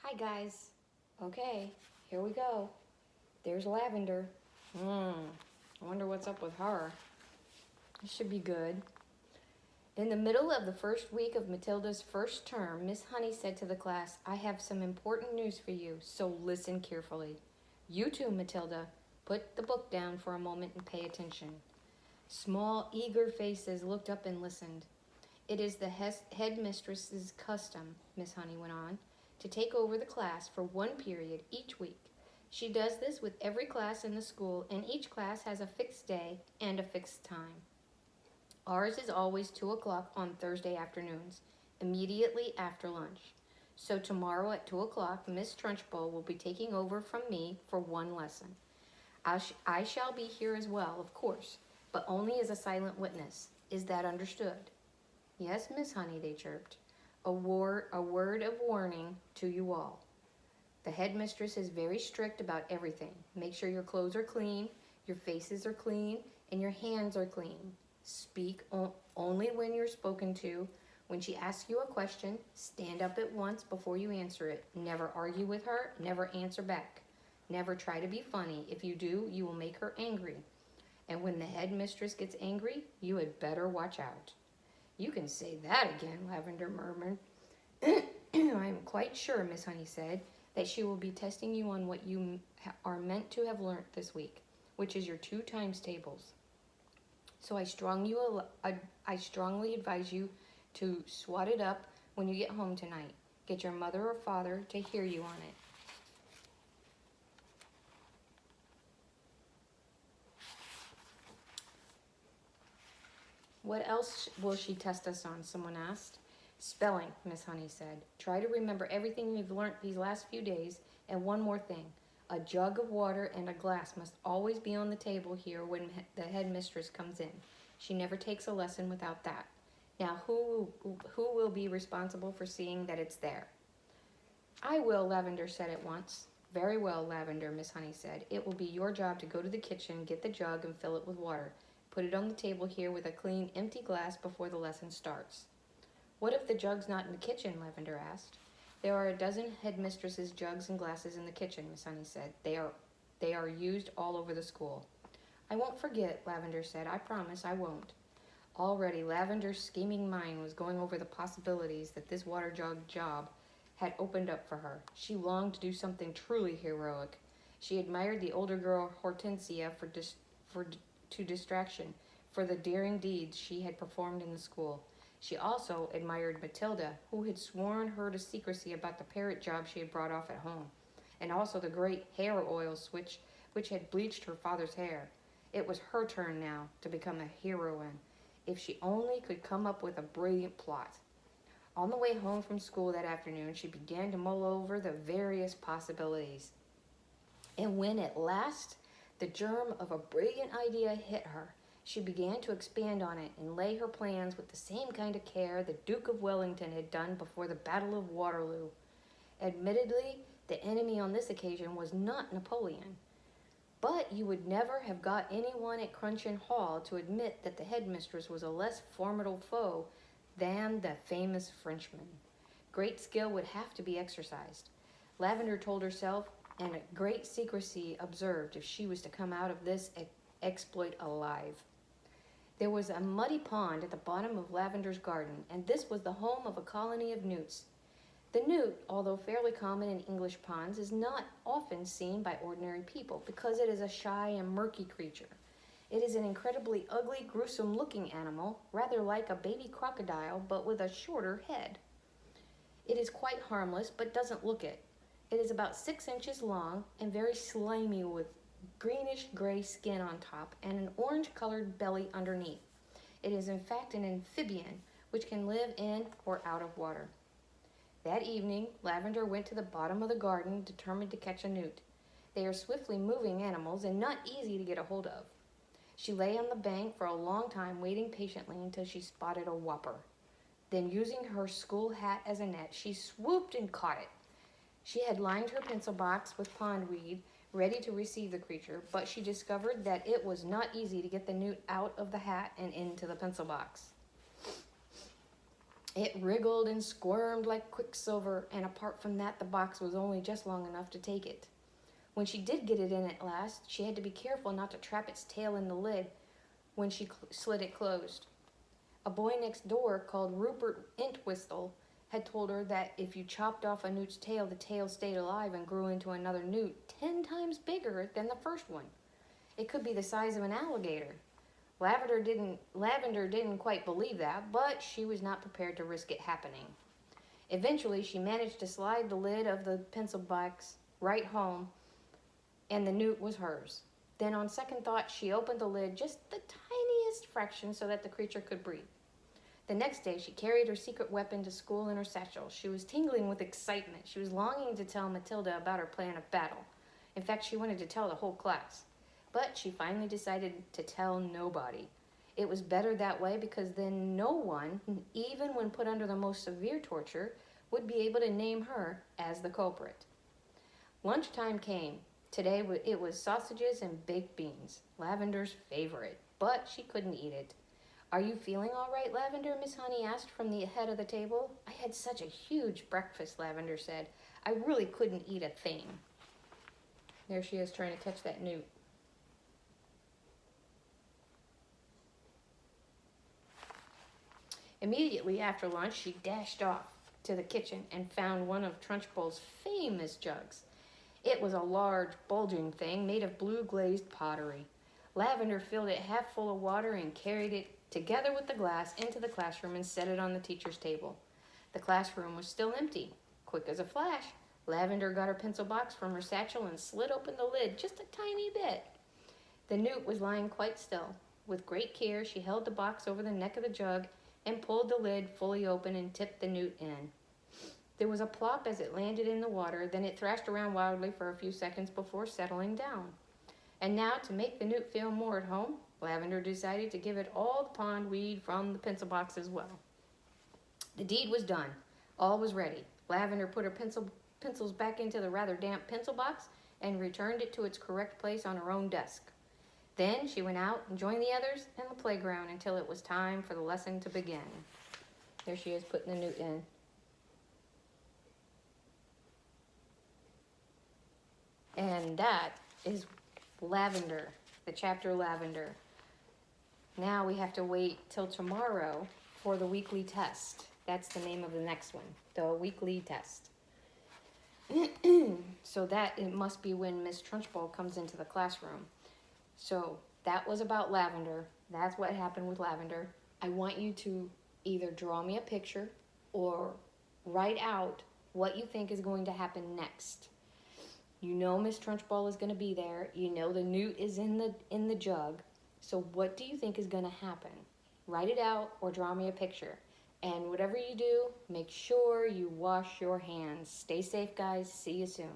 Hi guys. Okay, here we go. There's Lavender. I wonder what's up with her. This should be good. In the middle of the first week of Matilda's first term, Miss Honey said to the class, I have some important news for you, so listen carefully. You too, Matilda. Put the book down for a moment and pay attention. Small, eager faces looked up and listened. It is the headmistress's custom, Miss Honey went on, to take over the class for one period each week. She does this with every class in the school, and each class has a fixed day and a fixed time. Ours is always 2 o'clock on Thursday afternoons, immediately after lunch. So tomorrow at 2 o'clock, Miss Trunchbull will be taking over from me for one lesson. I shall be here as well, of course, but only as a silent witness. Is that understood? Yes, Miss Honey, they chirped. A word of warning to you all. The headmistress is very strict about everything. Make sure your clothes are clean, your faces are clean, and your hands are clean. Speak only when you're spoken to. When she asks you a question, stand up at once before you answer it. Never argue with her, never answer back. Never try to be funny. If you do, you will make her angry. And when the headmistress gets angry, you had better watch out. You can say that again, Lavender murmured. I am quite sure, Miss Honey said, that she will be testing you on what you are meant to have learnt this week, which is your 2 times tables. So I strongly advise you to swat it up when you get home tonight. Get your mother or father to hear you on it. What else will she test us on? Someone asked. Spelling, Miss Honey said. Try to remember everything you've learnt these last few days. And one more thing. A jug of water and a glass must always be on the table here when the headmistress comes in. She never takes a lesson without that. Now, who will be responsible for seeing that it's there? I will, Lavender said at once. Very well, Lavender, Miss Honey said. It will be your job to go to the kitchen, get the jug, and fill it with water. Put it on the table here with a clean, empty glass before the lesson starts. What if the jug's not in the kitchen? Lavender asked. There are a dozen headmistresses' jugs and glasses in the kitchen, Miss Honey said. They are used all over the school. I won't forget, Lavender said. I promise I won't. Already, Lavender's scheming mind was going over the possibilities that this water jug job had opened up for her. She longed to do something truly heroic. She admired the older girl Hortensia to distraction for the daring deeds she had performed in the school. She also admired Matilda, who had sworn her to secrecy about the parrot job she had brought off at home, and also the great hair oil switch which had bleached her father's hair. It was her turn now to become a heroine, if she only could come up with a brilliant plot. On the way home from school that afternoon, she began to mull over the various possibilities. And when at last the germ of a brilliant idea hit her, she began to expand on it and lay her plans with the same kind of care the Duke of Wellington had done before the Battle of Waterloo. Admittedly, the enemy on this occasion was not Napoleon. But you would never have got anyone at Crunchin Hall to admit that the headmistress was a less formidable foe than the famous Frenchman. Great skill would have to be exercised. Lavender told herself, and a great secrecy observed if she was to come out of this exploit alive. There was a muddy pond at the bottom of Lavender's garden, and this was the home of a colony of newts. The newt, although fairly common in English ponds, is not often seen by ordinary people because it is a shy and murky creature. It is an incredibly ugly, gruesome-looking animal, rather like a baby crocodile, but with a shorter head. It is quite harmless, but doesn't look it. It is about 6 inches long and very slimy with greenish-gray skin on top and an orange-colored belly underneath. It is in fact an amphibian, which can live in or out of water. That evening, Lavender went to the bottom of the garden, determined to catch a newt. They are swiftly moving animals and not easy to get a hold of. She lay on the bank for a long time, waiting patiently until she spotted a whopper. Then, using her school hat as a net, she swooped and caught it. She had lined her pencil box with pondweed, ready to receive the creature, but she discovered that it was not easy to get the newt out of the hat and into the pencil box. It wriggled and squirmed like quicksilver, and apart from that, the box was only just long enough to take it. When she did get it in at last, she had to be careful not to trap its tail in the lid when she slid it closed. A boy next door called Rupert Entwistle had told her that if you chopped off a newt's tail, the tail stayed alive and grew into another newt 10 times bigger than the first one. It could be the size of an alligator. Lavender didn't quite believe that, but she was not prepared to risk it happening. Eventually, she managed to slide the lid of the pencil box right home, and the newt was hers. Then, on second thought, she opened the lid just the tiniest fraction so that the creature could breathe. The next day, she carried her secret weapon to school in her satchel. She was tingling with excitement. She was longing to tell Matilda about her plan of battle. In fact, she wanted to tell the whole class. But she finally decided to tell nobody. It was better that way because then no one, even when put under the most severe torture, would be able to name her as the culprit. Lunchtime came. Today it was sausages and baked beans, Lavender's favorite, but she couldn't eat it. "Are you feeling all right, Lavender?" Miss Honey asked from the head of the table. "I had such a huge breakfast," Lavender said. "I really couldn't eat a thing." There she is trying to catch that newt. Immediately after lunch, she dashed off to the kitchen and found one of Trunchbull's famous jugs. It was a large, bulging thing made of blue glazed pottery. Lavender filled it half full of water and carried it, together with the glass, into the classroom and set it on the teacher's table. The classroom was still empty. Quick as a flash, Lavender got her pencil box from her satchel and slid open the lid just a tiny bit. The newt was lying quite still. With great care, she held the box over the neck of the jug and pulled the lid fully open and tipped the newt in. There was a plop as it landed in the water, then it thrashed around wildly for a few seconds before settling down. And now, to make the newt feel more at home, Lavender decided to give it all the pond weed from the pencil box as well. The deed was done. All was ready. Lavender put her pencils back into the rather damp pencil box and returned it to its correct place on her own desk. Then she went out and joined the others in the playground until it was time for the lesson to begin. There she is putting the newt in. And that is Lavender, the chapter Lavender. Now we have to wait till tomorrow for the weekly test. That's the name of the next one, the weekly test. So that it must be when Miss Trunchbull comes into the classroom. So that was about Lavender. That's what happened with Lavender. I want you to either draw me a picture or write out what you think is going to happen next. You know Miss Trunchbull is going to be there. You know the newt is in the jug. So what do you think is going to happen? Write it out or draw me a picture. And whatever you do, make sure you wash your hands. Stay safe, guys. See you soon.